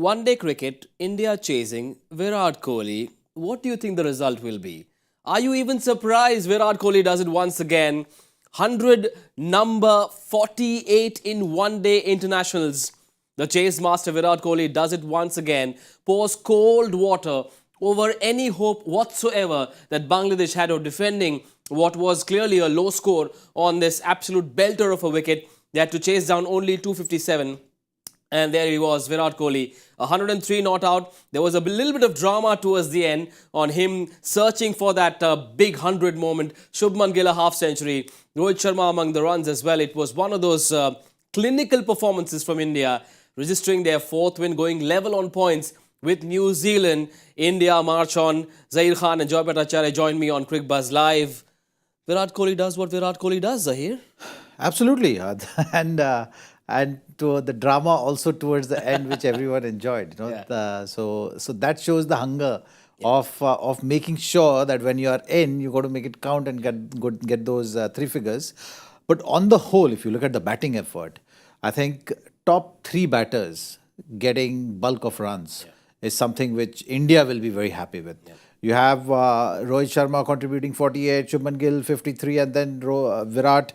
One day cricket, India chasing Virat Kohli. What do you think the result will be? Are you even surprised Virat Kohli does it once again? 100 number 48 in one day internationals. The chase master Virat Kohli does it once again. Pours cold water over any hope whatsoever that Bangladesh had of defending what was clearly a low score on this absolute belter of a wicket. They had to chase down only 257. And there he was, Virat Kohli, 103 not out. There was a little bit of drama towards the end on him searching for that big 100 moment. Shubman Gill a half century. Rohit Sharma among the runs as well. It was one of those clinical performances from India, registering their fourth win, going level on points with New Zealand. India march on. Zaheer Khan and Bhattacharjya join me on Cricbuzz Live. Virat Kohli does what Virat Kohli does, Zaheer. Absolutely, and to the drama also towards the end, which everyone enjoyed. So that shows the hunger of making sure that when you are in, you got to make it count and get those three figures. But on the whole, if you look at the batting effort, I think top three batters getting bulk of runs is something which India will be very happy with. You have Rohit Sharma contributing 48, Shubman Gill 53, and then Virat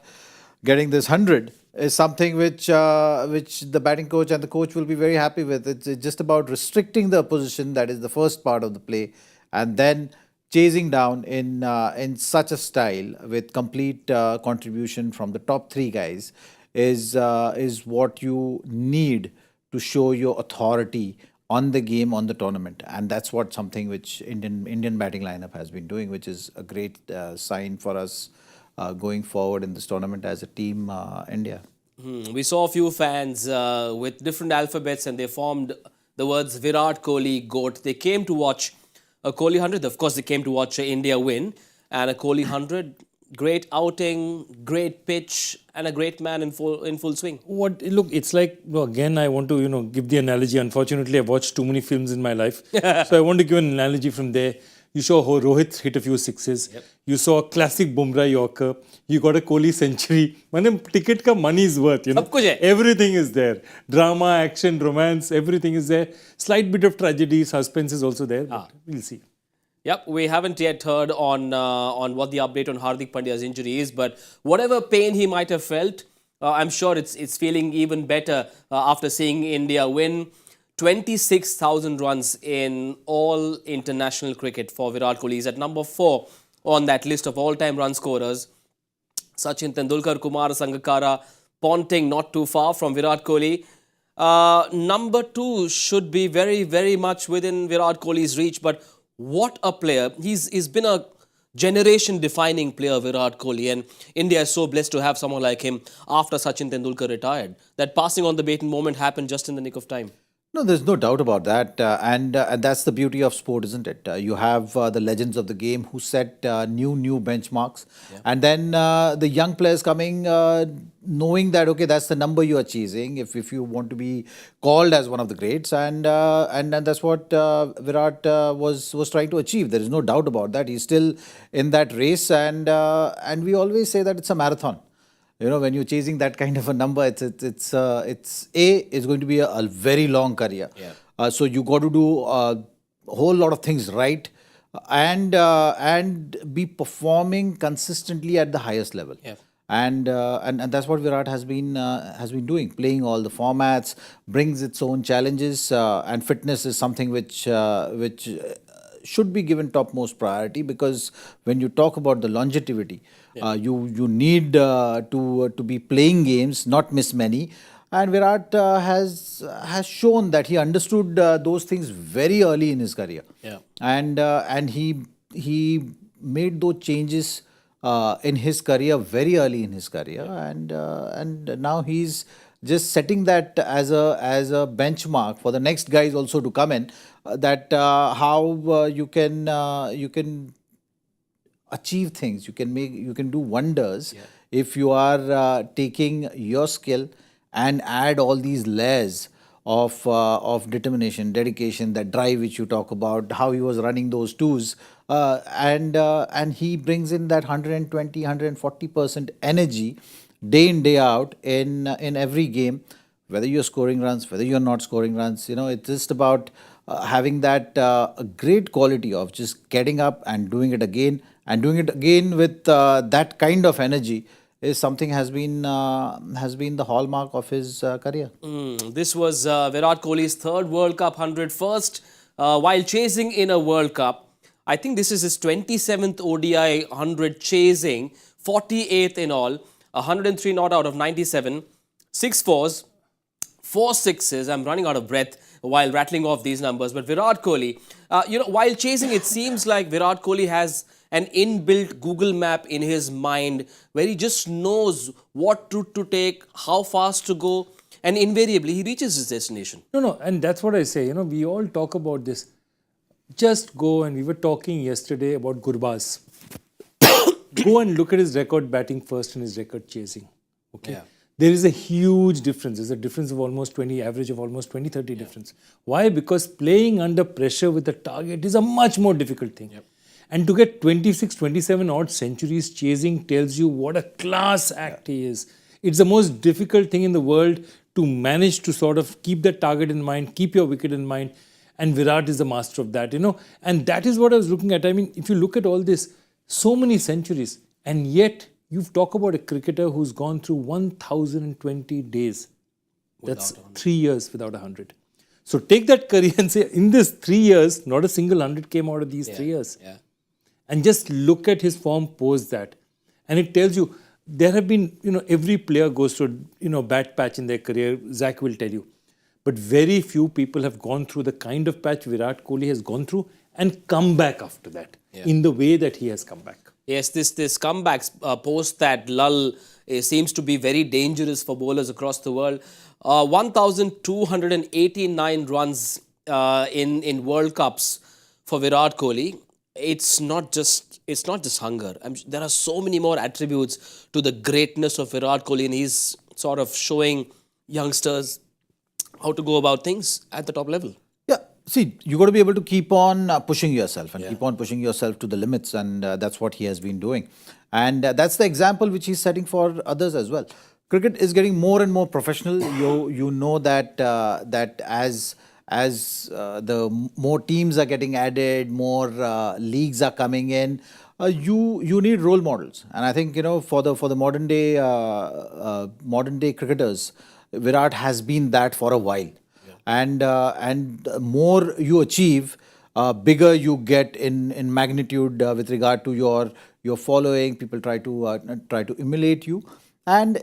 getting this 100 is something which the batting coach and the coach will be very happy with. It's just about restricting the opposition. That is the first part of the play, and then chasing down in such a style with complete contribution from the top three guys is what you need to show your authority on the game, on the tournament. And that's what something which Indian batting lineup has been doing, which is a great sign for us going forward in this tournament as a team India. We saw a few fans with different alphabets and they formed the words Virat Kohli GOAT. They came to watch a Kohli 100. Of course, they came to watch India win, and a Kohli 100. Great outing, great pitch, and a great man in full swing. Look, it's like, again, I want to, give the analogy. Unfortunately, I've watched too many films in my life. So I want to give an analogy from there. You saw how Rohit hit a few sixes. Yep. You saw a classic Bumrah Yorker. You got a Kohli century. Ticket ka money is worth, Everything is there. Drama, action, romance, everything is there. Slight bit of tragedy, suspense is also there. But we'll see. Yep, we haven't yet heard on what the update on Hardik Pandya's injury is, but whatever pain he might have felt, I'm sure it's feeling even better after seeing India win. 26,000 runs in all international cricket for Virat Kohli. He's at number 4 on that list of all-time run scorers. Sachin Tendulkar, Kumar Sangakkara, Ponting not too far from Virat Kohli. Number 2 should be very, very much within Virat Kohli's reach, but what a player. He's been a generation-defining player, Virat Kohli, and India is so blessed to have someone like him after Sachin Tendulkar retired. That passing on the baton moment happened just in the nick of time. No, there's no doubt about that. And that's the beauty of sport, isn't it? You have the legends of the game who set new benchmarks. Yeah. And then the young players coming, knowing that, okay, that's the number you are chasing if you want to be called as one of the greats. And that's what Virat was trying to achieve. There is no doubt about that. He's still in that race. And we always say that it's a marathon. When you're chasing that kind of a number, it's going to be a very long career. Yeah. So you got to do a whole lot of things right, and be performing consistently at the highest level. Yeah. And that's what Virat has been doing. Playing all the formats brings its own challenges, and fitness is something which should be given topmost priority, because when you talk about the longevity, you need to be playing games, not miss many. And Virat has shown that he understood those things very early in his career. Yeah. And he made those changes in his career very early in his career, and now he's just setting that as a benchmark for the next guys also to come in. How you can achieve things, you can do wonders if you are taking your skill and add all these layers of determination, dedication, that drive which you talk about, how he was running those twos, and he brings in that 120, 140% energy day in, day out in every game, whether you're scoring runs, whether you're not scoring runs. It's just about having that great quality of just getting up and doing it again, and doing it again with that kind of energy is something has been the hallmark of his career. This was Virat Kohli's third World Cup 100, first while chasing in a World Cup. I think this is his 27th ODI 100 chasing, 48th in all, 103 not out of 97, 6 fours, 4 sixes. I'm running out of breath while rattling off these numbers. But Virat Kohli, while chasing, it seems like Virat Kohli has an inbuilt Google map in his mind where he just knows what route to take, how fast to go, and invariably he reaches his destination. No, and that's what I say. We all talk about this. Just go, and we were talking yesterday about Cricbuzz. Go and look at his record batting first and his record chasing. Okay. Yeah. There is a huge difference. There's a difference of almost 20, average of almost 20, 30 difference. Why? Because playing under pressure with a target is a much more difficult thing. Yep. And to get 26, 27 odd centuries chasing tells you what a class act he is. It's the most difficult thing in the world to manage to sort of keep that target in mind, keep your wicket in mind. And Virat is the master of that, And that is what I was looking at. I mean, if you look at all this, so many centuries, and yet you've talked about a cricketer who's gone through 1,020 days. That's 3 years without 100. So take that career and say, in this 3 years, not a single 100 came out of these 3 years. Yeah. And just look at his form post that. And it tells you, there have been, every player goes through, bad patch in their career. Zach will tell you. But very few people have gone through the kind of patch Virat Kohli has gone through and come back after that in the way that he has come back. Yes, this comebacks post that lull seems to be very dangerous for bowlers across the world. 1,289 runs in World Cups for Virat Kohli. It's not just hunger. There are so many more attributes to the greatness of Virat Kohli, and he's sort of showing youngsters how to go about things at the top level. Yeah, see, you got to be able to keep on pushing yourself and keep on pushing yourself to the limits, and that's what he has been doing. And that's the example which he's setting for others as well. Cricket is getting more and more professional. You know that as the more teams are getting added, more leagues are coming in. You need role models, and I think for the modern day cricketers, Virat has been that for a while. And more you achieve, bigger you get in magnitude with regard to your following. People try to emulate you, and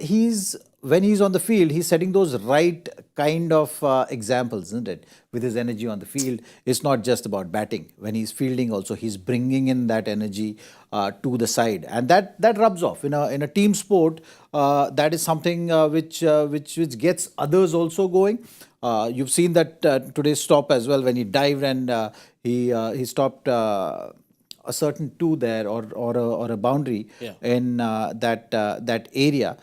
when he's on the field, he's setting those right kind of examples, isn't it? With his energy on the field, it's not just about batting. When he's fielding, also he's bringing in that energy to the side, and that rubs off in a team sport. That is something which gets others also going. You've seen that today's stop as well, when he dived and he stopped a certain two there or a boundary in that area.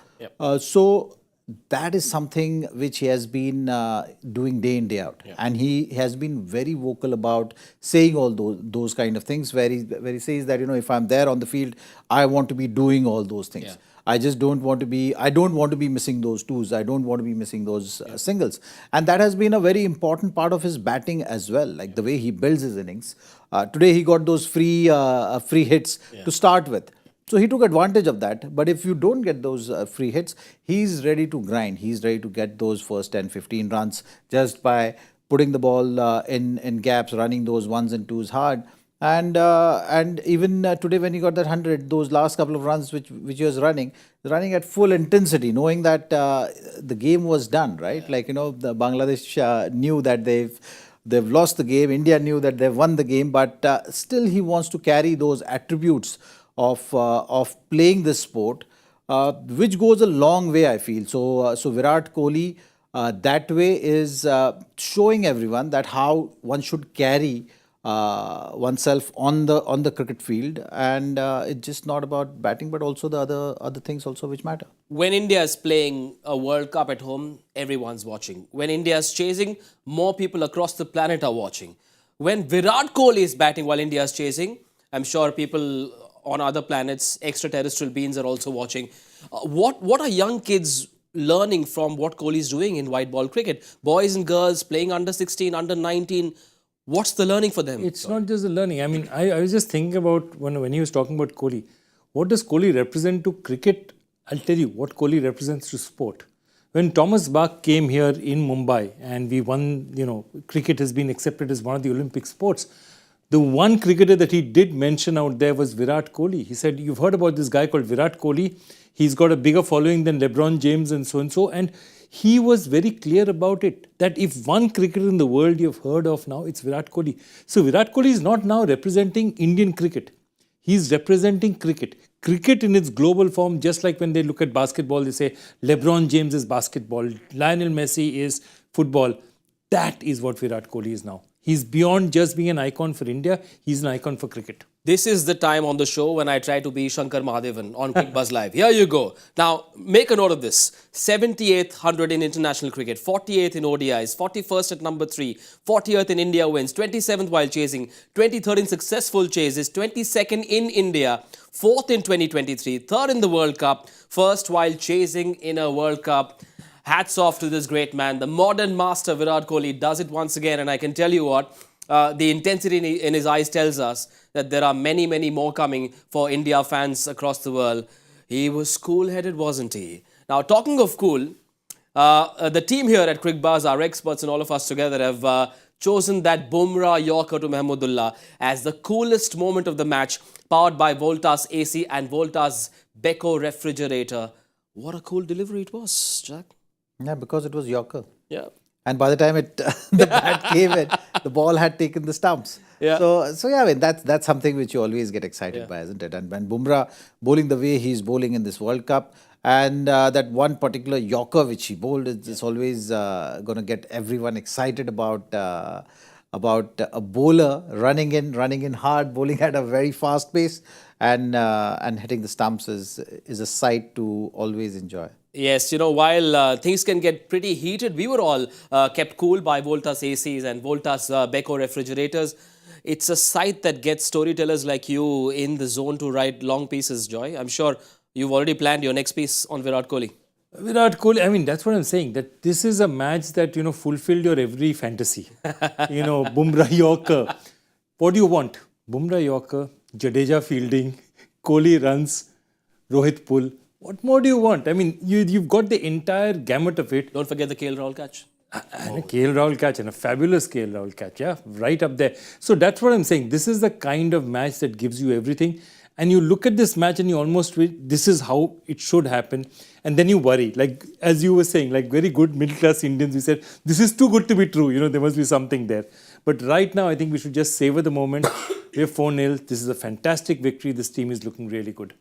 So that is something which he has been doing day in, day out. And he has been very vocal about saying all those kind of things, where he says that, if I'm there on the field, I want to be doing all those things. I don't want to be missing those twos. I don't want to be missing those singles. And that has been a very important part of his batting as well, like the way he builds his innings. Today he got those free hits to start with. So he took advantage of that. But if you don't get those free hits, he's ready to grind. He's ready to get those first 10, 15 runs just by putting the ball in gaps, running those ones and twos hard. And even today when he got that 100, those last couple of runs which he was running at full intensity, knowing that the game was done, right? Like, the Bangladesh knew that they've lost the game. India knew that they've won the game, but still he wants to carry those attributes of playing this sport, which goes a long way, I feel. So Virat Kohli that way is showing everyone that how one should carry oneself on the cricket field, and it's just not about batting, but also the other things also which matter. When India is playing a World Cup at home, everyone's watching. When India is chasing, more people across the planet are watching. When Virat Kohli is batting while India is chasing, I'm sure people on other planets, extraterrestrial beings, are also watching. What are young kids learning from what Kohli is doing in white ball cricket? Boys and girls playing under 16, under 19. What's the learning for them? It's not just the learning. I mean, I was just thinking about when he was talking about Kohli. What does Kohli represent to cricket? I'll tell you what Kohli represents to sport. When Thomas Bach came here in Mumbai and we won, cricket has been accepted as one of the Olympic sports. The one cricketer that he did mention out there was Virat Kohli. He said, you've heard about this guy called Virat Kohli. He's got a bigger following than LeBron James and so and so. And he was very clear about it, that if one cricketer in the world you've heard of now, it's Virat Kohli. So Virat Kohli is not now representing Indian cricket. He's representing cricket. Cricket in its global form, just like when they look at basketball, they say LeBron James is basketball, Lionel Messi is football. That is what Virat Kohli is now. He's beyond just being an icon for India, he's an icon for cricket. This is the time on the show when I try to be Shankar Mahadevan on Cricbuzz Live. Here you go. Now, make a note of this. 78th 100 in international cricket, 48th in ODIs, 41st at number 3, 40th in India wins, 27th while chasing, 23rd in successful chases, 22nd in India, 4th in 2023, 3rd in the World Cup, 1st while chasing in a World Cup. Hats off to this great man. The modern master Virat Kohli does it once again, and I can tell you what, the intensity in his eyes tells us that there are many, many more coming for India fans across the world. He was cool-headed, wasn't he? Now, talking of cool, the team here at Cricbuzz, our experts and all of us together have chosen that Bumrah Yorker to Mahmudullah as the coolest moment of the match, powered by Voltas AC and Voltas Beko refrigerator. What a cool delivery it was, Jack. Yeah, because it was Yorker. Yeah. And by the time the bat came in, the ball had taken the stumps. Yeah. So yeah, I mean, that's something which you always get excited by, isn't it? And Bumrah bowling the way he's bowling in this World Cup, and that one particular Yorker which he bowled is always going to get everyone excited about a bowler running in hard, bowling at a very fast pace, and hitting the stumps is a sight to always enjoy. Yes, while things can get pretty heated, we were all kept cool by Voltas ACs and Voltas Beko refrigerators. It's a sight that gets storytellers like you in the zone to write long pieces, Joy. I'm sure you've already planned your next piece on Virat Kohli. Virat Kohli, I mean, that's what I'm saying, that this is a match that, fulfilled your every fantasy. Bumrah Yorker. What do you want? Bumrah Yorker, Jadeja fielding, Kohli runs, Rohit pull. What more do you want? I mean, you've got the entire gamut of it. Don't forget the KL Rahul catch. And a KL Rahul catch, and a fabulous KL Rahul catch, yeah, right up there. So that's what I'm saying. This is the kind of match that gives you everything. And you look at this match and you almost wish this is how it should happen. And then you worry, like as you were saying, like very good middle-class Indians, we said, this is too good to be true. There must be something there. But right now, I think we should just savor the moment. We're 4-0. This is a fantastic victory. This team is looking really good.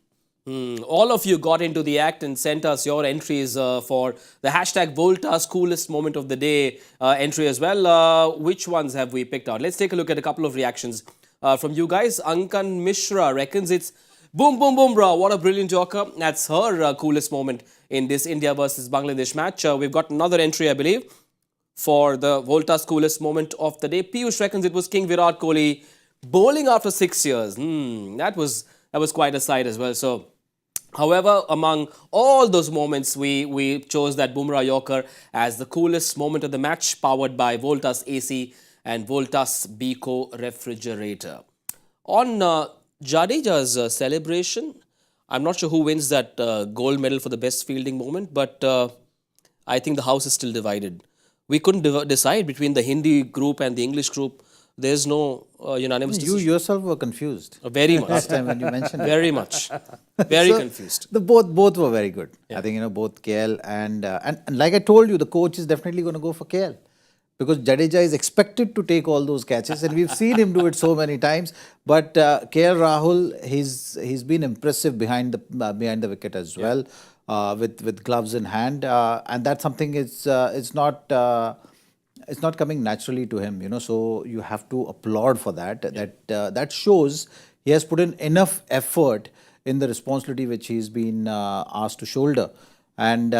All of you got into the act and sent us your entries for the hashtag Voltas coolest moment of the day entry as well. Which ones have we picked out? Let's take a look at a couple of reactions from you guys. Ankan Mishra reckons it's boom, boom, boom, bro. What a brilliant Yorker. That's her coolest moment in this India versus Bangladesh match. We've got another entry, I believe, for the Voltas coolest moment of the day. Piyush reckons it was King Virat Kohli bowling after 6 years. That was quite a sight as well. So, however, among all those moments, we chose that Bumrah Yorker as the coolest moment of the match, powered by Voltas AC and Voltas Beko refrigerator. On Jadeja's celebration, I'm not sure who wins that gold medal for the best fielding moment, but I think the house is still divided. We couldn't decide between the Hindi group and the English group. There's no unanimous decision. You yourself were confused. Very much. Last time when you mentioned it. Very much. Very confused. Both were very good. Yeah. I think, both KL and like I told you, the coach is definitely going to go for KL. Because Jadeja is expected to take all those catches, and we've seen him do it so many times. But KL Rahul, he's been impressive behind the wicket as well, with gloves in hand, and that's something it's not coming naturally to him. So you have to applaud for that. That shows he has put in enough effort in the responsibility which he's been asked to shoulder, and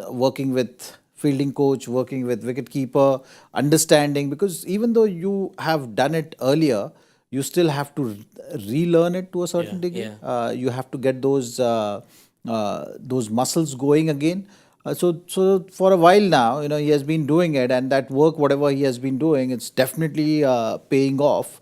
working with fielding coach, working with wicketkeeper, understanding, because even though you have done it earlier, you still have to relearn it to a certain degree. You have to get those those muscles going again. So for a while now, he has been doing it, and that work, whatever he has been doing, it's definitely paying off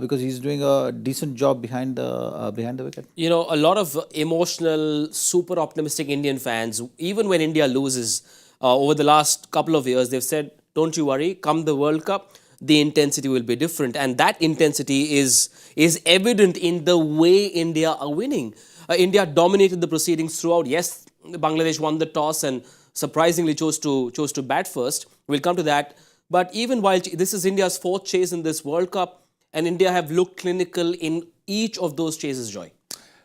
because he's doing a decent job behind the wicket. You know, a lot of emotional, super optimistic Indian fans, even when India loses over the last couple of years, they've said, don't you worry, come the World Cup, the intensity will be different. And that intensity is evident in the way India are winning. India dominated the proceedings throughout. Yes, Bangladesh won the toss and surprisingly chose to bat first. We'll come to that. But even while this is India's fourth chase in this World Cup, and India have looked clinical in each of those chases, Joy.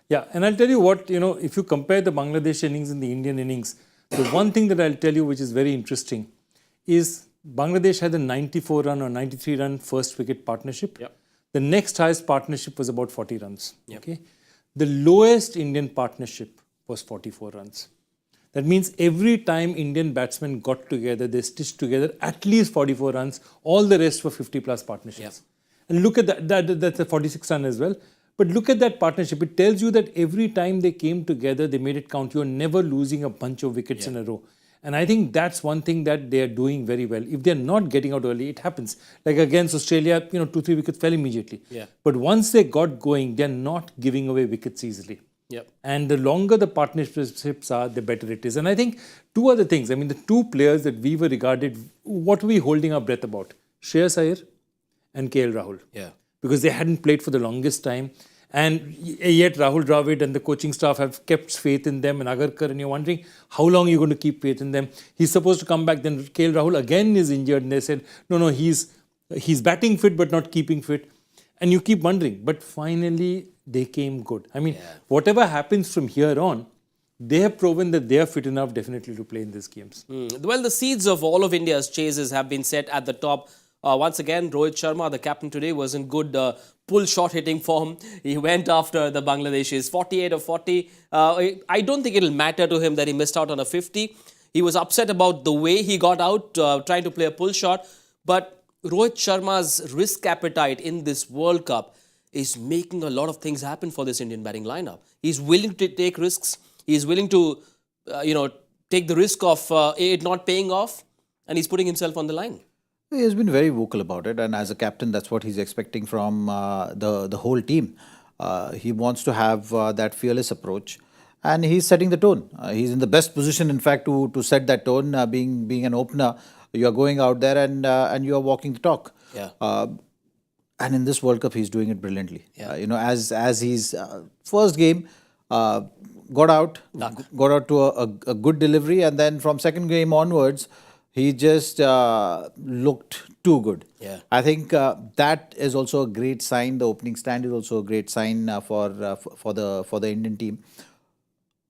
Yeah, and I'll tell you what, if you compare the Bangladesh innings and the Indian innings, the one thing that I'll tell you which is very interesting is Bangladesh had a 94-run or 93-run first wicket partnership. Yep. The next highest partnership was about 40 runs. Yep. Okay. The lowest Indian partnership was 44 runs. That means every time Indian batsmen got together, they stitched together at least 44 runs. All the rest were 50-plus partnerships. Yep. And look at that's a 46-run as well. But look at that partnership. It tells you that every time they came together, they made it count. You're never losing a bunch of wickets in a row. And I think that's one thing that they are doing very well. If they're not getting out early, it happens. Like against Australia, 2-3 wickets fell immediately. Yeah. But once they got going, they're not giving away wickets easily. Yep. And the longer the partnerships are, the better it is. And I think two other things. I mean, the two players that we were regarded, what were we holding our breath about? Shreyas Iyer and KL Rahul. Yeah. Because they hadn't played for the longest time. And yet Rahul Dravid and the coaching staff have kept faith in them, and Agarkar, and you're wondering how long you're going to keep faith in them. He's supposed to come back, then KL Rahul again is injured, and they said, no, he's batting fit but not keeping fit. And you keep wondering, but finally they came good. I mean, whatever happens from here on, they have proven that they are fit enough definitely to play in these games. Well, the seeds of all of India's chases have been set at the top. Once again, Rohit Sharma, the captain today, was in good pull shot hitting form. He went after the Bangladeshis, 48 of 40. I don't think it'll matter to him that he missed out on a 50. He was upset about the way he got out, trying to play a pull shot. But Rohit Sharma's risk appetite in this World Cup is making a lot of things happen for this Indian batting lineup. He's willing to take risks. He's willing to, take the risk of it not paying off, and he's putting himself on the line. He has been very vocal about it, and as a captain, that's what he's expecting from the whole team. He wants to have that fearless approach, and he's setting the tone. He's in the best position, in fact, to set that tone. Being an opener, you are going out there and you are walking the talk. Yeah. And in this World Cup, he's doing it brilliantly. Yeah. As his first game got out to a good delivery, and then from second game onwards, he just looked too good. Yeah. I think that is also a great sign. The opening stand is also a great sign for the Indian team.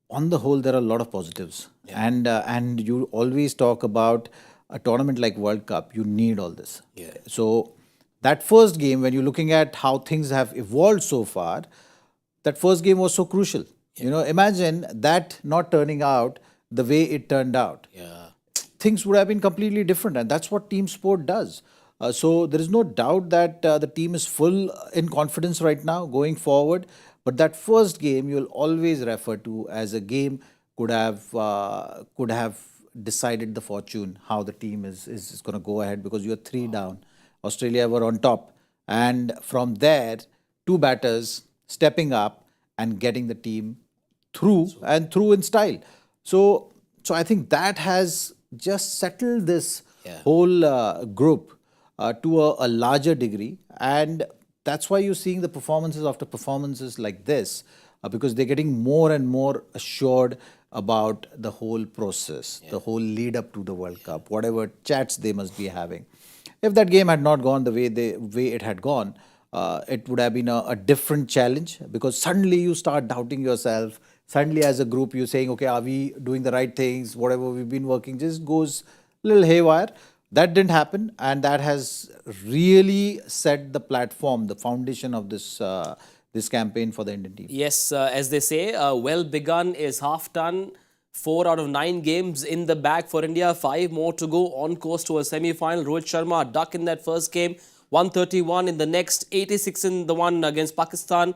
On the whole, there are a lot of positives, and you always talk about a tournament like World Cup. You need all this. Yeah. So that first game, when you're looking at how things have evolved so far, that first game was so crucial. Imagine that not turning out the way it turned out. Yeah. Things would have been completely different, and that's what team sport does. So there is no doubt that the team is full in confidence right now going forward. But that first game you'll always refer to as a game could have decided the fortune, how the team is going to go ahead, because you're 3 down. Australia were on top, and from there, 2 batters stepping up and getting the team through in style. So I think that has just settled this whole group to a larger degree, and that's why you're seeing the performances after performances like this, because they're getting more and more assured about the whole process, the whole lead up to the World Cup, whatever chats they must be having. If that game had not gone the way it had gone, it would have been a different challenge, because suddenly you start doubting yourself. Suddenly as a group you're saying, okay, are we doing the right things? Whatever we've been working just goes a little haywire. That didn't happen, and that has really set the platform, the foundation of this campaign for the Indian team. Yes, as they say, well begun is half done. 4 out of 9 games in the bag for India. 5 more to go, on course to a semi-final. Rohit Sharma duck in that first game. 131 in the next, 86 in the one against Pakistan,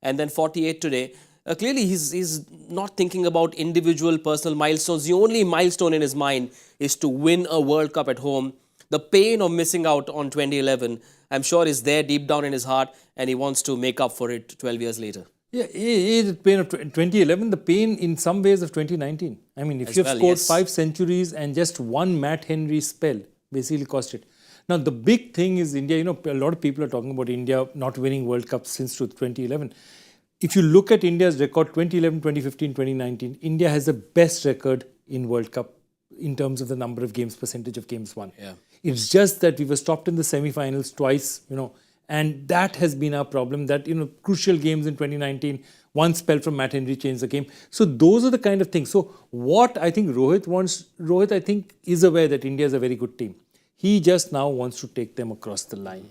and then 48 today. Clearly, he's not thinking about individual personal milestones. The only milestone in his mind is to win a World Cup at home. The pain of missing out on 2011, I'm sure, is there deep down in his heart, and he wants to make up for it 12 years later. Yeah, the pain of 2011, the pain in some ways of 2019. I mean, if As you have well, scored yes. 5 centuries and just one Matt Henry spell basically cost it. Now, the big thing is India, a lot of people are talking about India not winning World Cups since 2011. If you look at India's record 2011, 2015, 2019, India has the best record in World Cup in terms of the number of games, percentage of games won. Yeah. It's just that we were stopped in the semi-finals twice, and that has been our problem, that, crucial games in 2019, one spell from Matt Henry changed the game. So those are the kind of things. So what I think Rohit wants, I think is aware that India is a very good team. He just now wants to take them across the line.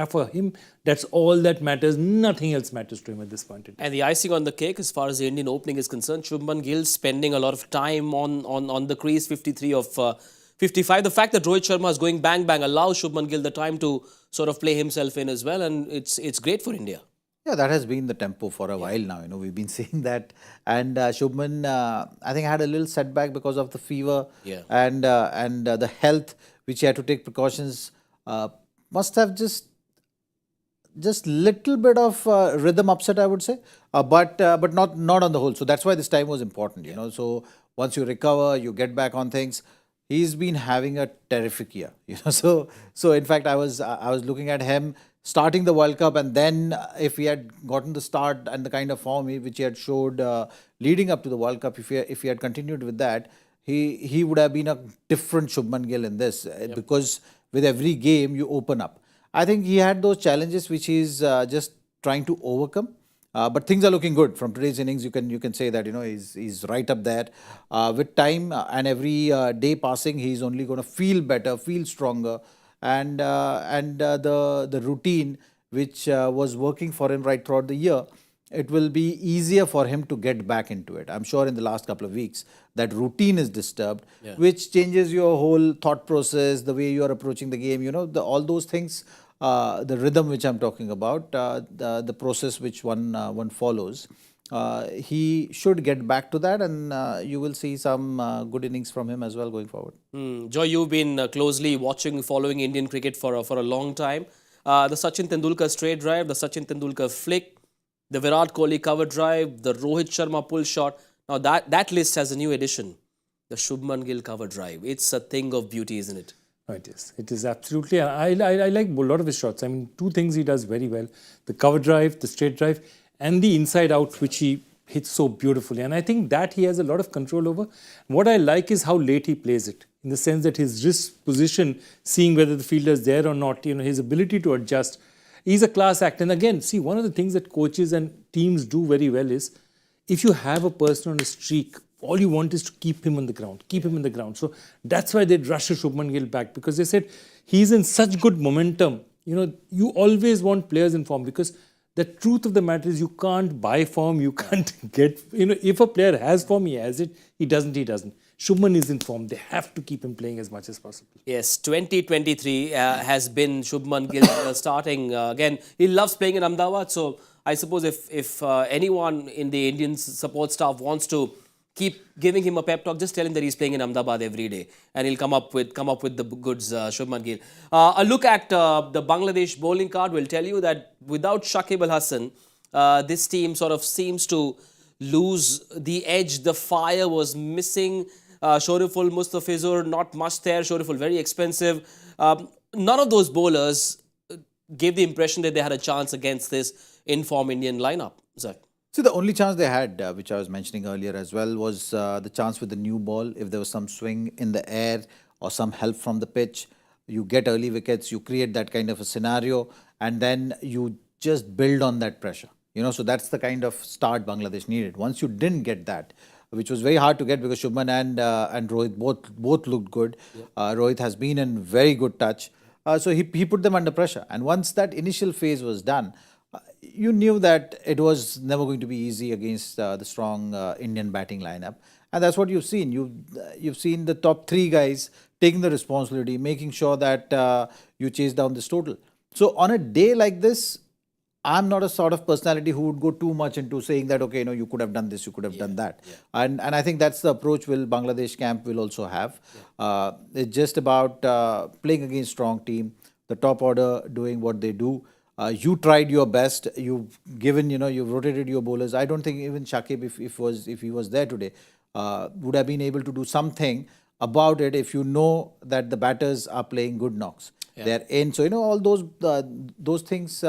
For him, that's all that matters. Nothing else matters to him at this point in time. And the icing on the cake, as far as the Indian opening is concerned, Shubman Gill spending a lot of time on the crease, 53 of 55. The fact that Rohit Sharma is going bang bang allows Shubman Gill the time to sort of play himself in as well, and it's great for India. Yeah, that has been the tempo for a while now. We've been seeing that, and Shubman, I think, had a little setback because of the fever and the health, which he had to take precautions. Must have just little bit of rhythm upset, I would say, but not on the whole. So that's why this time was important. So once you recover, you get back on things. He's been having a terrific year. So in fact, I was looking at him starting the World Cup, and then if he had gotten the start and the kind of form which he had showed leading up to the World Cup, if he had continued with that, he would have been a different Shubman Gill in this, because with every game you open up. I think he had those challenges which he's just trying to overcome. But things are looking good from today's innings. You can say that he's right up there. With time and every day passing, he's only going to feel better, feel stronger, and the routine which was working for him right throughout the year, it will be easier for him to get back into it. I'm sure in the last couple of weeks that routine is disturbed, which changes your whole thought process, the way you are approaching the game. All those things. The rhythm which I'm talking about, the process which one follows, he should get back to that, and you will see some good innings from him as well going forward. Joy, you've been closely following Indian cricket for a long time. The Sachin Tendulkar straight drive, the Sachin Tendulkar flick, the Virat Kohli cover drive, the Rohit Sharma pull shot. Now that list has a new addition, the Shubman Gill cover drive. It's a thing of beauty, isn't it? No, it is. It is absolutely. I like a lot of his shots. I mean, two things he does very well: the cover drive, the straight drive, and the inside out, which he hits so beautifully. And I think that he has a lot of control over. What I like is how late he plays it, in the sense that his wrist position, seeing whether the fielder is there or not, his ability to adjust. He's a class act. And again, see, one of the things that coaches and teams do very well is, if you have a person on a streak, all you want is to keep him on the ground, keep him in the ground. So that's why they'd rush Shubman Gill back, because they said he's in such good momentum. You always want players in form, because the truth of the matter is you can't buy form, you can't get, if a player has form, he has it. He doesn't. Shubman is in form. They have to keep him playing as much as possible. Yes, 2023 has been Shubman Gill starting. Again, he loves playing in Ahmedabad. So I suppose if anyone in the Indian support staff wants to keep giving him a pep talk, just tell him that he's playing in Ahmedabad every day, and he'll come up with the goods, Shubman Gill. A look at the Bangladesh bowling card will tell you that without Shakib Al Hasan, this team sort of seems to lose the edge. The fire was missing. Shoriful, Mustafizur, not much there. Shoriful, very expensive. None of those bowlers gave the impression that they had a chance against this in-form Indian lineup. Zach. See, the only chance they had, which I was mentioning earlier as well, was the chance with the new ball. If there was some swing in the air or some help from the pitch, you get early wickets, you create that kind of a scenario, and then you just build on that pressure. So that's the kind of start Bangladesh needed. Once you didn't get that, which was very hard to get, because Shubman and Rohit both looked good. Rohit has been in very good touch. So he put them under pressure. And once that initial phase was done, you knew that it was never going to be easy against the strong Indian batting lineup. And that's what you've seen. You've seen the top three guys taking the responsibility, making sure that you chase down this total. So on a day like this, I'm not a sort of personality who would go too much into saying that, okay, you could have done this, you could have done that. And I think that's the approach will Bangladesh camp will also have. It's just about playing against strong team, the top order doing what they do. You tried your best. You've given, you've rotated your bowlers. I don't think even Shakib, if he was there today, would have been able to do something about it if you know that the batters are playing good knocks. They're in. So, all those things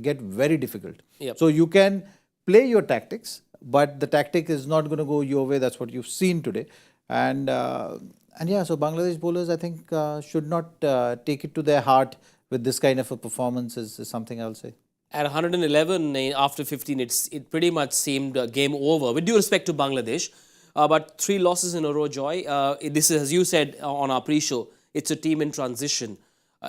get very difficult. So you can play your tactics, but the tactic is not going to go your way. That's what you've seen today. And yeah, so Bangladesh bowlers, I think, should not take it to their heart with this kind of a performance is something I'll say. At 111 after 15, it pretty much seemed game over. With due respect to Bangladesh, but 3 losses in a row, Joy. This is, as you said on our pre-show, it's a team in transition.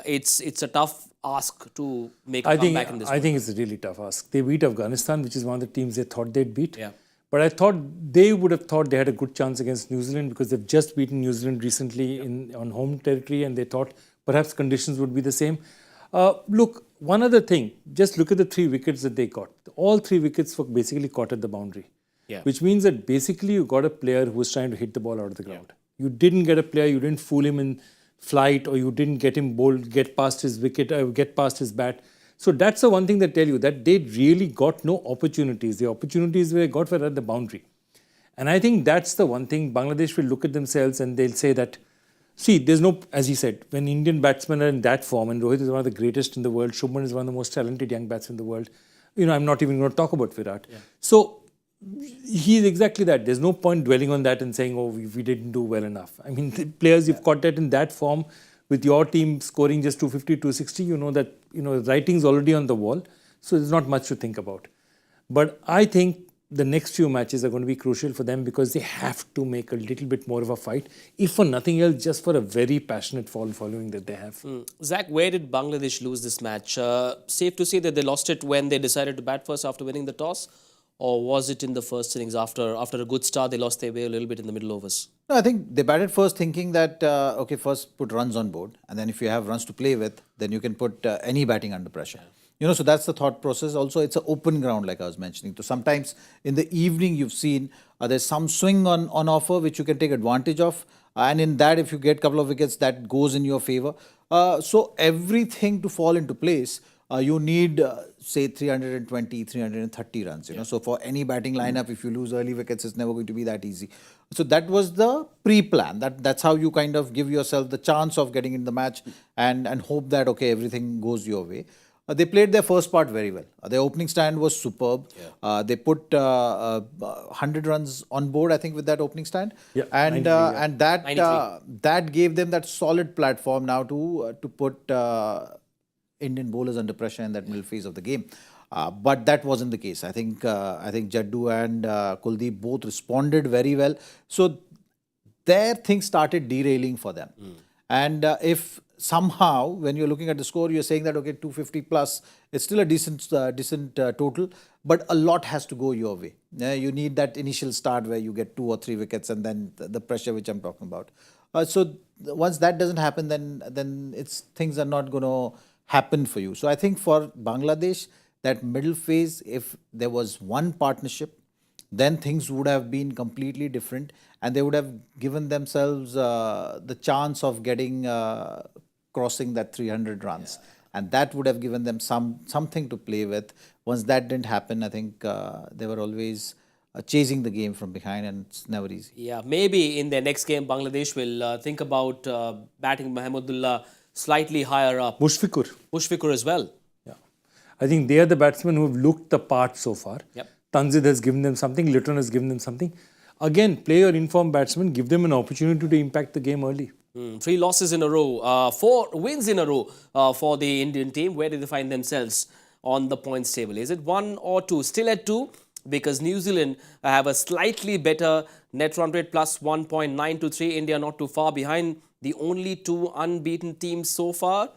It's a tough ask to make a comeback in this. I think it's a really tough ask. They beat Afghanistan, which is one of the teams they thought they'd beat. Yeah. But I thought they would have thought they had a good chance against New Zealand because they've just beaten New Zealand recently on home territory, and they thought perhaps conditions would be the same. Look, one other thing, just look at the 3 wickets that they got. All 3 wickets were basically caught at the boundary. Which means that basically you got a player who was trying to hit the ball out of the ground. You didn't get a player, you didn't fool him in flight, or you didn't get him bowled, get past his wicket, get past his bat. So that's the one thing that tell you that they really got no opportunities. The opportunities they got were at the boundary. And I think that's the one thing Bangladesh will look at themselves and they'll say that, see, there's no, as he said, when Indian batsmen are in that form, and Rohit is one of the greatest in the world, Shubman is one of the most talented young batsmen in the world, I'm not even going to talk about Virat. So he's exactly that. There's no point dwelling on that and saying, oh, we didn't do well enough. I mean, the players, you've caught that in that form with your team scoring just 250, 260, you know that, writing's already on the wall. So there's not much to think about. But I think the next few matches are going to be crucial for them because they have to make a little bit more of a fight, if for nothing else, just for a very passionate following that they have. Zach, where did Bangladesh lose this match? Safe to say that they lost it when they decided to bat first after winning the toss? Or was it in the first innings after a good start, they lost their way a little bit in the middle overs? No, I think they batted first thinking that, okay, first put runs on board. And then if you have runs to play with, then you can put any batting under pressure. So that's the thought process. Also, it's an open ground, like I was mentioning. So sometimes in the evening, you've seen there's some swing on offer, which you can take advantage of. And in that, if you get a couple of wickets, that goes in your favor. So everything to fall into place, you need, say, 320, 330 runs. So for any batting lineup, if you lose early wickets, it's never going to be that easy. So that was the pre-plan. That's how you kind of give yourself the chance of getting in the match and hope that, okay, everything goes your way. They played their first part very well. Their opening stand was superb. They put 100 runs on board, I think, with that opening stand. And that gave them that solid platform now to put Indian bowlers under pressure in that middle phase of the game. But that wasn't the case. I think Jaddu and Kuldeep both responded very well. So there things started derailing for them. And if somehow, when you're looking at the score, you're saying that, okay, 250 plus, it's still a decent total, but a lot has to go your way. You need that initial start where you get 2 or 3 wickets and then the pressure which I'm talking about. So once that doesn't happen, then things are not going to happen for you. So I think for Bangladesh, that middle phase, if there was one partnership, then things would have been completely different and they would have given themselves the chance of getting crossing that 300 runs. And that would have given them something to play with. Once that didn't happen, I think they were always chasing the game from behind and it's never easy. Yeah, maybe in their next game, Bangladesh will think about batting Mahmudullah slightly higher up. Mushfiqur as well. Yeah, I think they are the batsmen who have looked the part so far. Tanzid has given them something, Litton has given them something. Again, play your informed batsmen, give them an opportunity to impact the game early. 3 losses in a row, 4 wins in a row for the Indian team. Where do they find themselves on the points table? Is it 1 or 2? Still at 2 because New Zealand have a slightly better net run rate, plus 1.923. India not too far behind. The only 2 unbeaten teams so far.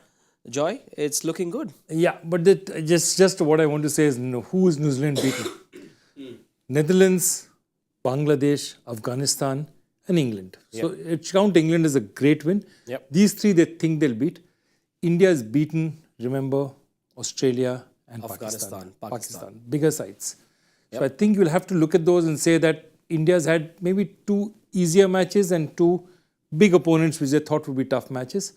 Joy, it's looking good. Yeah, but just what I want to say is, who is New Zealand beaten? Netherlands, Bangladesh, Afghanistan and England. So count England as a great win. These 3 they think they'll beat. India is beaten, remember, Australia and Afghanistan, Pakistan. Bigger sides. So I think you'll have to look at those and say that India's had maybe 2 easier matches and 2 big opponents which they thought would be tough matches.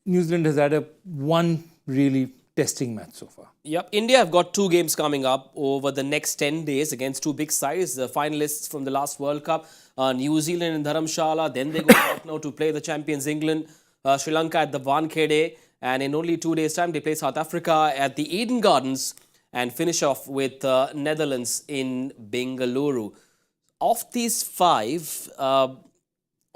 New Zealand has had one really testing match so far. Yep, India have got 2 games coming up over the next 10 days against 2 big sides, the finalists from the last World Cup, New Zealand in Dharamshala, then they go out now to play the champions England, Sri Lanka at the Wankhede, and in only 2 days' time they play South Africa at the Eden Gardens and finish off with Netherlands in Bengaluru. Of these 5,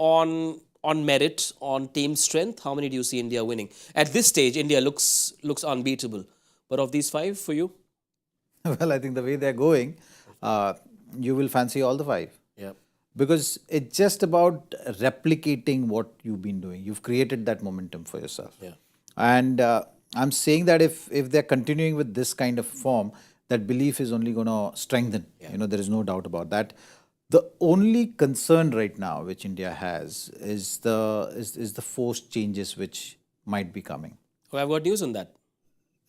on merit, on team strength, how many do you see India winning? At this stage, India looks unbeatable. But of these 5, for you? Well, I think the way they're going, you will fancy all the 5. Yeah. Because it's just about replicating what you've been doing. You've created that momentum for yourself. Yeah. And I'm saying that if they're continuing with this kind of form, that belief is only going to strengthen. Yeah. There is no doubt about that. The only concern right now which India has is the forced changes which might be coming. Oh, I've got news on that.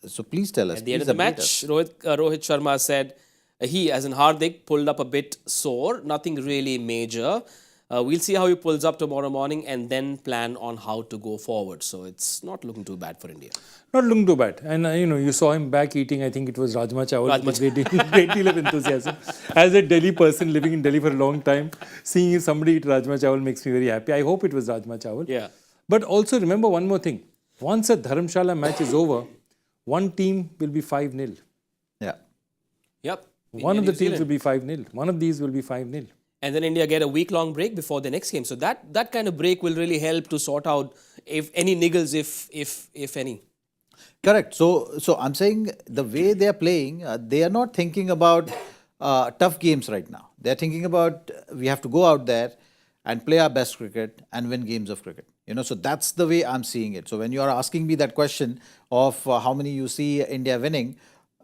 So please tell us. At the end of the match, Rohit Sharma said he, as in Hardik, pulled up a bit sore. Nothing really major. We'll see how he pulls up tomorrow morning and then plan on how to go forward. So it's not looking too bad for India. Not looking too bad. And, you saw him back eating, I think it was Rajma Chawal, with a great deal of enthusiasm. As a Delhi person living in Delhi for a long time, seeing somebody eat Rajma Chawal makes me very happy. I hope it was Rajma Chawal. Yeah. But also remember one more thing. Once a Dharamshala match is over, one team will be 5-0. Yeah. Yep. One of the teams will be 5-0. One of these will be 5-0. And then India get a week-long break before the next game. So that kind of break will really help to sort out if any niggles, if any. Correct. So I'm saying the way they are playing, they are not thinking about tough games right now. They are thinking about we have to go out there and play our best cricket and win games of cricket. So that's the way I'm seeing it. So when you are asking me that question of how many you see India winning,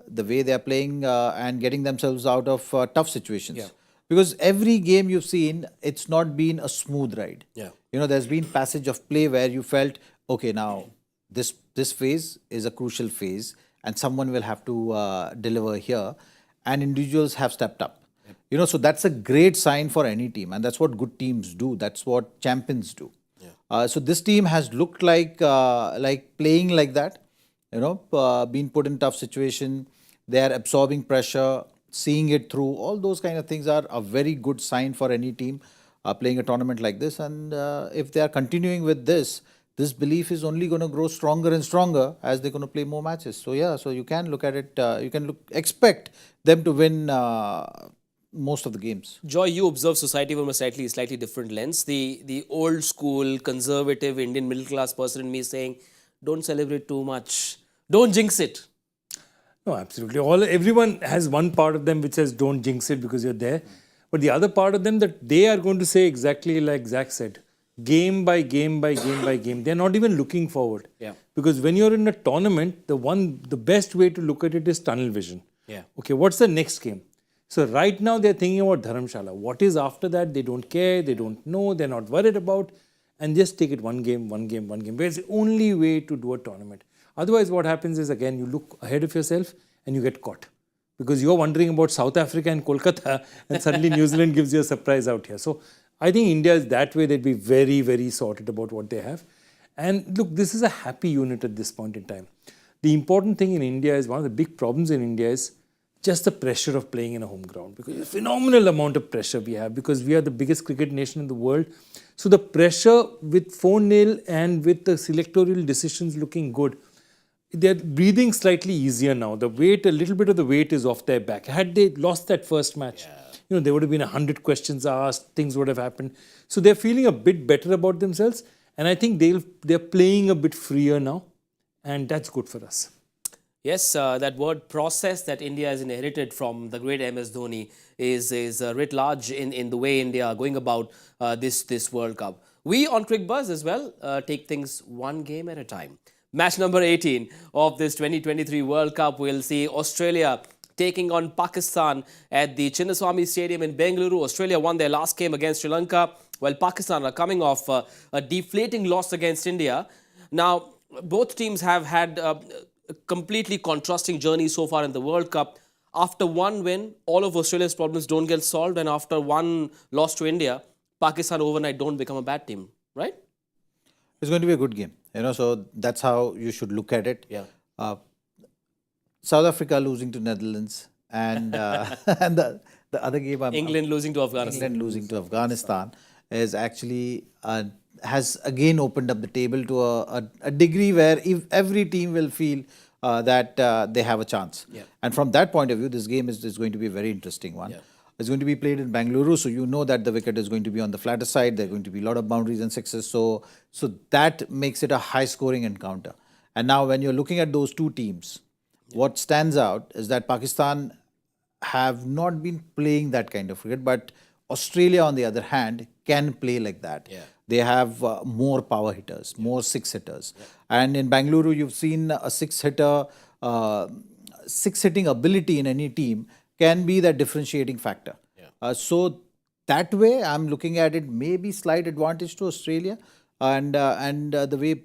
the way they are playing and getting themselves out of tough situations. Yeah. Because every game you've seen, it's not been a smooth ride. Yeah. There's been passage of play where you felt, okay, now this phase is a crucial phase and someone will have to deliver here, and individuals have stepped up. Yep. So that's a great sign for any team, and that's what good teams do. That's what champions do. Yeah. So this team has looked like playing like that, being put in tough situation. They are absorbing pressure, seeing it through. All those kind of things are a very good sign for any team playing a tournament like this. And if they are continuing with this belief is only going to grow stronger and stronger as they're going to play more matches. So yeah, so you can look at it, expect them to win most of the games. Joy, you observe society from a slightly different lens. The old school, conservative Indian middle class person in me saying, don't celebrate too much. Don't jinx it. No, absolutely. Everyone has one part of them which says don't jinx it because you're there. But the other part of them that they are going to say exactly like Zach said, game by game by game by game. They're not even looking forward. Yeah. Because when you're in a tournament, the best way to look at it is tunnel vision. Yeah. Okay, what's the next game? So right now they're thinking about Dharamshala. What is after that? They don't care. They don't know. They're not worried about. And just take it one game. But it's the only way to do a tournament. Otherwise, what happens is, again, you look ahead of yourself and you get caught. Because you're wondering about South Africa and Kolkata and suddenly New Zealand gives you a surprise out here. So I think India is that way. They'd be very, very sorted about what they have. And look, this is a happy unit at this point in time. The important thing in India is, one of the big problems in India is just the pressure of playing in a home ground. Because a phenomenal amount of pressure we have because we are the biggest cricket nation in the world. So the pressure with 4-0 and with the selectorial decisions looking good, they're breathing slightly easier now. The weight, a little bit of the weight is off their back. Had they lost that first match, there would have been 100 questions asked, things would have happened. So they're feeling a bit better about themselves. And I think they're playing a bit freer now. And that's good for us. Yes, that word process that India has inherited from the great MS Dhoni is writ large in the way India are going about this World Cup. We on Cricbuzz as well take things one game at a time. Match number 18 of this 2023 World Cup will see Australia taking on Pakistan at the Chinnaswamy Stadium in Bengaluru. Australia won their last game against Sri Lanka, while Pakistan are coming off a deflating loss against India. Now, both teams have had a completely contrasting journey so far in the World Cup. After one win, all of Australia's problems don't get solved, and after one loss to India, Pakistan overnight don't become a bad team, right? It's going to be a good game. So that's how you should look at it. Yeah. South Africa losing to Netherlands and and the other game England losing to Afghanistan. England losing to Afghanistan is actually has again opened up the table to a degree where if every team will feel that they have a chance. Yeah. And from that point of view, this game is going to be a very interesting one. Yeah. It's going to be played in Bengaluru, so you know that the wicket is going to be on the flatter side. There are going to be a lot of boundaries and sixes, so that makes it a high-scoring encounter. And now, when you're looking at those two teams, what stands out is that Pakistan have not been playing that kind of cricket, but Australia, on the other hand, can play like that. Yeah. They have more power hitters, more six hitters. Yeah. And in Bengaluru, you've seen a six-hitting ability in any team can be the differentiating factor. Yeah. So that way, I'm looking at it maybe slight advantage to Australia, and the way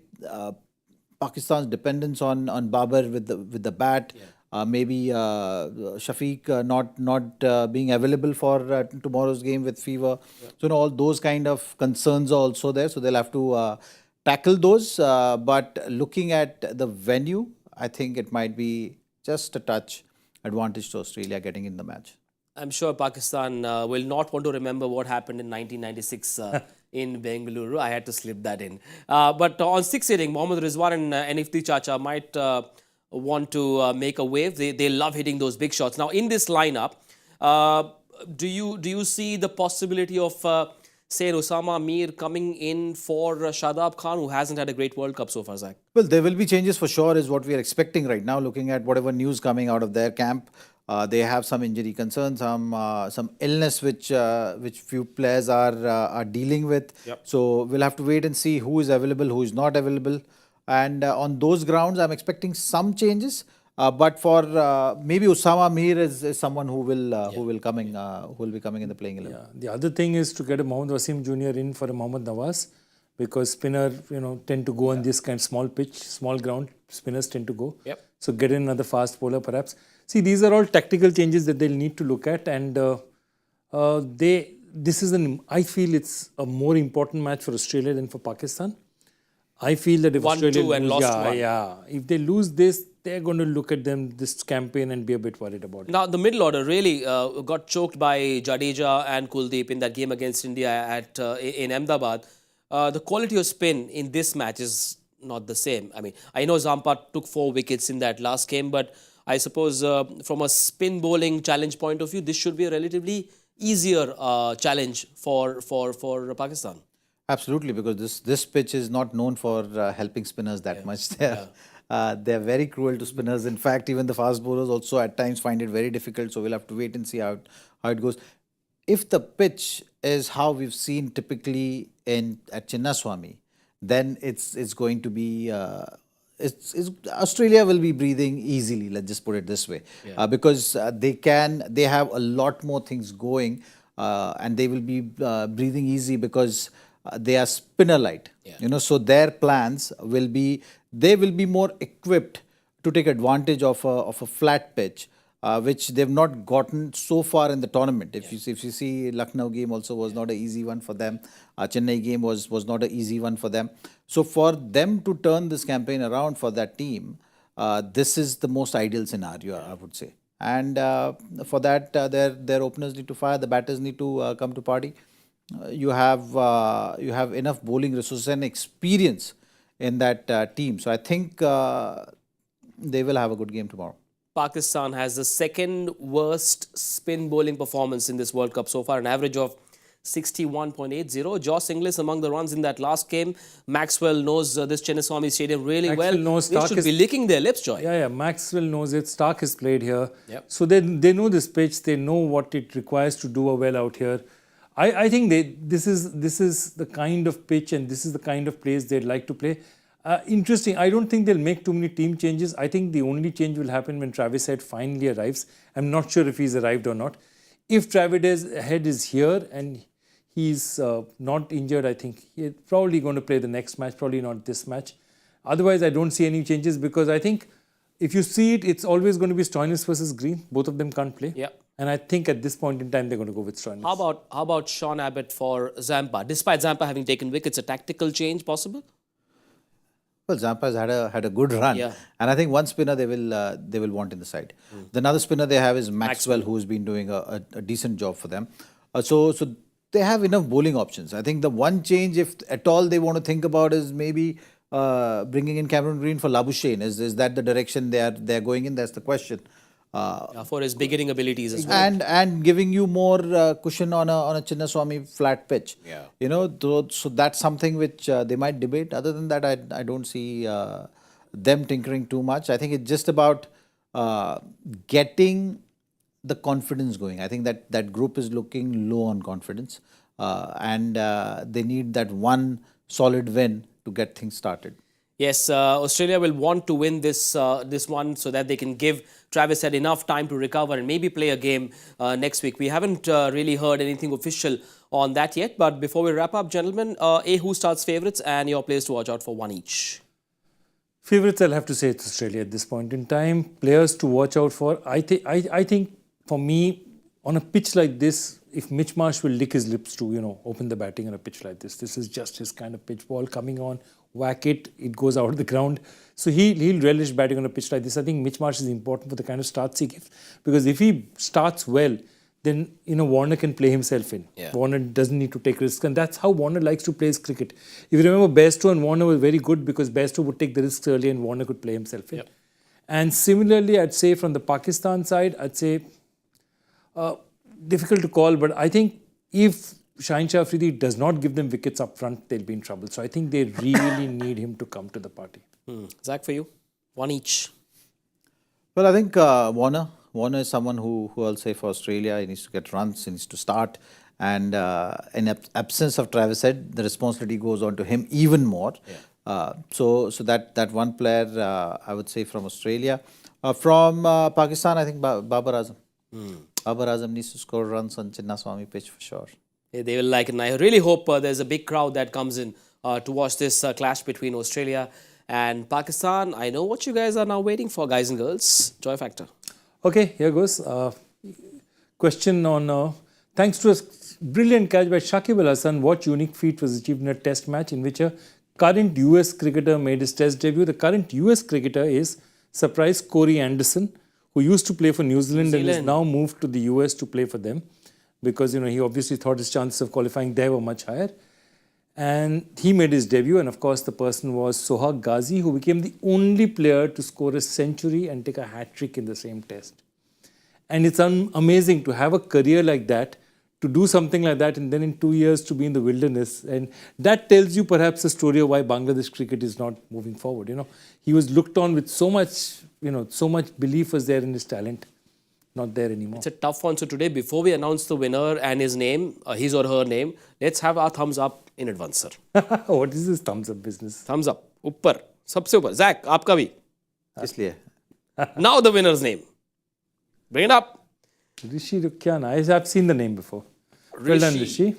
Pakistan's dependence on Babar with the bat. Yeah. Maybe Shafiq not being available for tomorrow's game with fever. Yeah. So all those kind of concerns are also there. So they'll have to tackle those. But looking at the venue, I think it might be just a touch advantage to Australia getting in the match. I'm sure Pakistan will not want to remember what happened in 1996 in Bengaluru. I had to slip that in. But on sixth inning, Mohammad Rizwan and Anifti Chacha might want to make a wave. They love hitting those big shots. Now, in this lineup, do you see the possibility of, say, Osama Mir coming in for Shadab Khan, who hasn't had a great World Cup so far, Zach? Well, there will be changes for sure, is what we are expecting right now, looking at whatever news coming out of their camp. They have some injury concerns, some illness which few players are dealing with. Yep. So we'll have to wait and see who is available, who is not available. And on those grounds, I'm expecting some changes. But for maybe Osama Mir is someone who will be coming in the playing 11. Yeah. The other thing is to get a Mohammad Wasim Jr. in for a Mohammad Nawaz, because spinner tend to go on this kind of small pitch, small ground. Spinners tend to go. Yep. So get in another fast bowler perhaps. See, these are all tactical changes that they'll need to look at, and I feel it's a more important match for Australia than for Pakistan. I feel that if Australia if they lose this, they're going to look at this campaign and be a bit worried about it. Now, the middle order really got choked by Jadeja and Kuldeep in that game against India in Ahmedabad. The quality of spin in this match is not the same. I mean, I know Zampa took 4 wickets in that last game, but I suppose from a spin bowling challenge point of view, this should be a relatively easier challenge for Pakistan. Absolutely, because this pitch is not known for helping spinners that much. They're very cruel to spinners. In fact, even the fast bowlers also at times find it very difficult. So we'll have to wait and see how it goes. If the pitch is how we've seen typically at Chinnaswamy, then it's going to be Australia will be breathing easily. Let's just put it this way, because they have a lot more things going, and they will be breathing easy because they are spinner light. Yeah. So their plans will be more equipped to take advantage of a flat pitch, which they've not gotten so far in the tournament. If you see, Lucknow game also was not an easy one for them. Chennai game was not an easy one for them. So for them to turn this campaign around for that team, this is the most ideal scenario, I would say. And for that, their openers need to fire, the batters need to come to party. You have enough bowling resources and experience in that team. So I think they will have a good game tomorrow. Pakistan has the second worst spin bowling performance in this World Cup so far, an average of 61.80. Joss Inglis among the runs in that last game. Maxwell knows this Chinnaswamy Stadium really well. They should be licking their lips, Joy. Yeah. Maxwell knows it. Stark has played here. Yep. So they know this pitch. They know what it requires to do well out here. I think this is the kind of pitch and this is the kind of plays they'd like to play. Interesting. I don't think they'll make too many team changes. I think the only change will happen when Travis Head finally arrives. I'm not sure if he's arrived or not. If Travis Head is here and he's not injured, I think he's probably going to play the next match, probably not this match. Otherwise, I don't see any changes because I think if you see it, it's always going to be Stoinis versus Green. Both of them can't play. Yeah. And I think at this point in time, they're going to go with Stoinis. How about Sean Abbott for Zampa? Despite Zampa having taken wickets, a tactical change possible? Well, Zampa's had a good run, Yeah. and I think one spinner they will want in the side. The another spinner they have is Maxwell, who's been doing a decent job for them. So they have enough bowling options. I think the one change, if at all, they want to think about is maybe bringing in Cameron Green for Labuschagne. Is that the direction they're going in? That's the question. For his beginning abilities as well. And giving you more cushion on a Chinnaswamy flat pitch. Yeah. You know, so that's something which they might debate. Other than that, I don't see them tinkering too much. I think it's just about getting the confidence going. I think that group is looking low on confidence, and they need that one solid win to get things started. Yes, Australia will want to win this one so that they can give Travis Head enough time to recover and maybe play a game next week. We haven't really heard anything official on that yet. But before we wrap up, gentlemen, who starts favourites and your players to watch out for one each? Favourites, I'll have to say it's Australia at this point in time. Players to watch out for. I think for me, on a pitch like this, if Mitch Marsh will lick his lips to, open the batting on a pitch like this is just his kind of pitch. Ball coming on, whack it, it goes out of the ground. So he'll relish batting on a pitch like this. I think Mitch Marsh is important for the kind of starts he gives. Because if he starts well, then, Warner can play himself in. Yeah. Warner doesn't need to take risks. And that's how Warner likes to play his cricket. If you remember, Bairstow and Warner were very good because Bairstow would take the risks early and Warner could play himself in. Yeah. And similarly, I'd say from the Pakistan side, I'd say difficult to call, but I think if Shaheen Shah Afridi does not give them wickets up front, they'll be in trouble. So I think they really need him to come to the party. Zach, for you? One each. Well, I think Warner is someone who I'll say for Australia, he needs to get runs, he needs to start. And in absence of Travis Head, the responsibility goes on to him even more. Yeah. So that one player, I would say from Australia. From Pakistan, I think Babar Azam. Babar Azam needs to score runs on Chinnaswamy pitch for sure. Yeah, they will like it. And I really hope there's a big crowd that comes in to watch this clash between Australia and Pakistan. I know what you guys are now waiting for, guys and girls. Joy Factor. Okay, here goes. Question on, thanks to a brilliant catch by Shakib Al Hasan, what unique feat was achieved in a test match in which a current US cricketer made his test debut? The current US cricketer is surprise Corey Anderson, who used to play for New Zealand and is now moved to the US to play for them because, he obviously thought his chances of qualifying there were much higher. And he made his debut, and of course the person was Sohag Ghazi, who became the only player to score a century and take a hat-trick in the same test. And it's amazing to have a career like that, to do something like that, and then in 2 years to be in the wilderness. And that tells you perhaps a story of why Bangladesh cricket is not moving forward. He was looked on with so much, so much belief was there in his talent. Not there anymore. It's a tough one. So today, before we announce the winner and his name, his or her name, let's have our thumbs up in advance, sir. What is this thumbs up business? Thumbs up. Uppar. Sabse uppar. Zach, aapka bhi. इसलिए Now the winner's name. Bring it up. Rishi Rukyana. I've seen the name before. Well done, Rishi.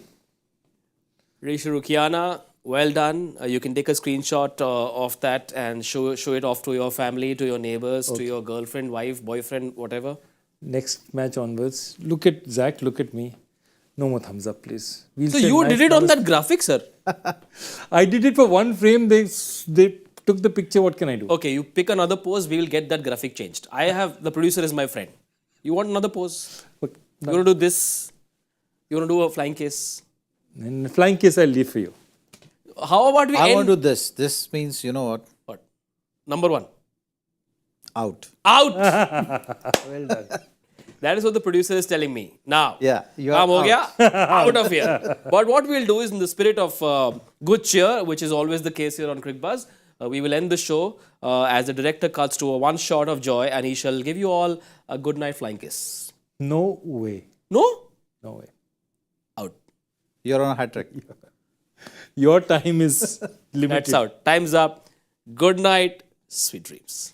Rishi Rukyana. Well done. You can take a screenshot of that and show it off to your family, to your neighbors, to your girlfriend, wife, boyfriend, whatever. Next match onwards. Look at Zach, look at me. No more thumbs up, please. So you did it on that graphic, sir? I did it for one frame. They took the picture. What can I do? Okay, you pick another pose. We will get that graphic changed. The producer is my friend. You want another pose? Okay, You want to do this? You want to do a flying kiss? in the flying case, I'll leave for you. How about we I end? want to do this. This means, you know what? What? Number one. Out. Out! Well done. That is what the producer is telling me. Now, Yeah, you are Kaam ho out. gaya? Out of here. But what we'll do is, in the spirit of good cheer, which is always the case here on Cricbuzz, we will end the show as the director cuts to a one shot of Joy, and he shall give you all a good night flying kiss. No way. No? No way. Out. You're on a hat trick. Your time is limited. That's out. Time's up. Good night. Sweet dreams.